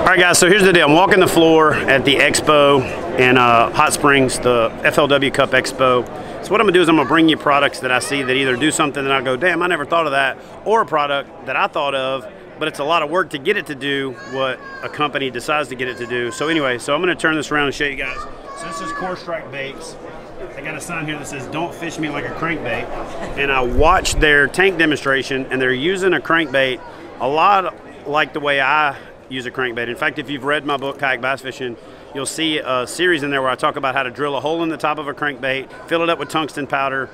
All right, guys, so here's the deal. I'm walking the floor at the Expo in Hot Springs, the FLW Cup Expo. So what I'm gonna do is I'm gonna bring you products that I see that either do something that I go, damn, I never thought of that, or a product that I thought of, but it's a lot of work to get it to do what a company decides to get it to do. So anyway, so I'm gonna turn this around and show you guys. So this is Core Strike Baits. I got a sign here that says, don't fish me like a crankbait. And I watched their tank demonstration, and they're using a crankbait a lot like the way I use a crankbait. In fact, if you've read my book, Kayak Bass Fishing, you'll see a series in there where I talk about how to drill a hole in the top of a crankbait, fill it up with tungsten powder,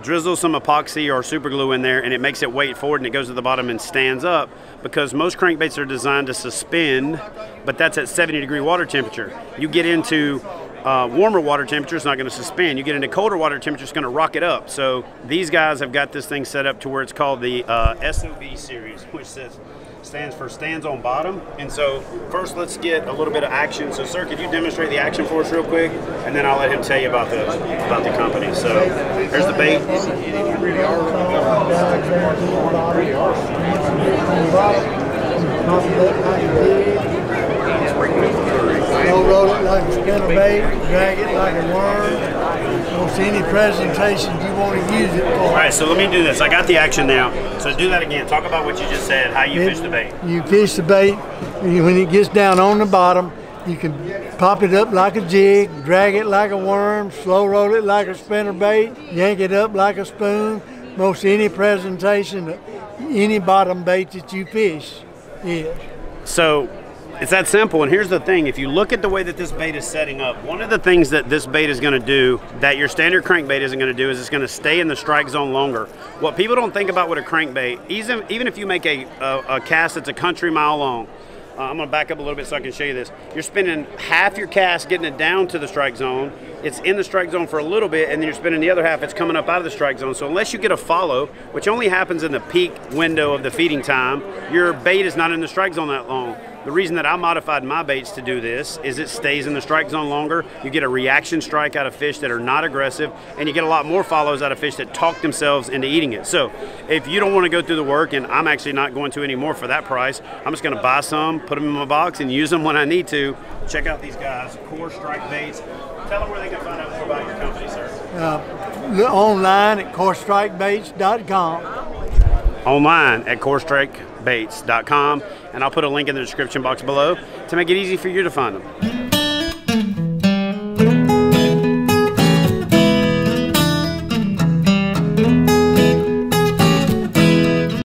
drizzle some epoxy or super glue in there, and it makes it weight forward and it goes to the bottom and stands up, because most crankbaits are designed to suspend, but that's at 70-degree water temperature. You get into warmer water temperature, it's not going to suspend. You get into colder water temperature, it's going to rock it up. So these guys have got this thing set up to where it's called the SOB series, which stands for stands on bottom. And so first let's get a little bit of action. So sir, could you demonstrate the action for us real quick, and then I'll let him tell you about the company. So here's the bait. Don't roll it like a spinnerbait, drag it like a worm. Don't see any presentations you want to use it for. All right, so let me do this. I got the action now. So do that again. Talk about what you just said, how you fish the bait. You fish the bait, when it gets down on the bottom, you can pop it up like a jig, drag it like a worm, slow roll it like a spinnerbait, yank it up like a spoon. Most any presentation, any bottom bait that you fish is. So it's that simple. And here's the thing, if you look at the way that this bait is setting up, one of the things that this bait is going to do that your standard crankbait isn't going to do is it's going to stay in the strike zone longer. What people don't think about with a crankbait, even if you make a cast that's a country mile long, I'm going to back up a little bit so I can show you this. You're spending half your cast getting it down to the strike zone. It's in the strike zone for a little bit, and then you're spending the other half, it's coming up out of the strike zone. So unless you get a follow, which only happens in the peak window of the feeding time, your bait is not in the strike zone that long. The reason that I modified my baits to do this is it stays in the strike zone longer. You get a reaction strike out of fish that are not aggressive, and you get a lot more follows out of fish that talk themselves into eating it. So if you don't want to go through the work, and I'm actually not going to anymore for that price, I'm just going to buy some, put them in my box, and use them when I need to. Check out these guys, Core Strike Baits. Tell them where they can find out more about your company, sir. Online at corestrikebaits.com. Online at corestrikebaits.com, and I'll put a link in the description box below to make it easy for you to find them.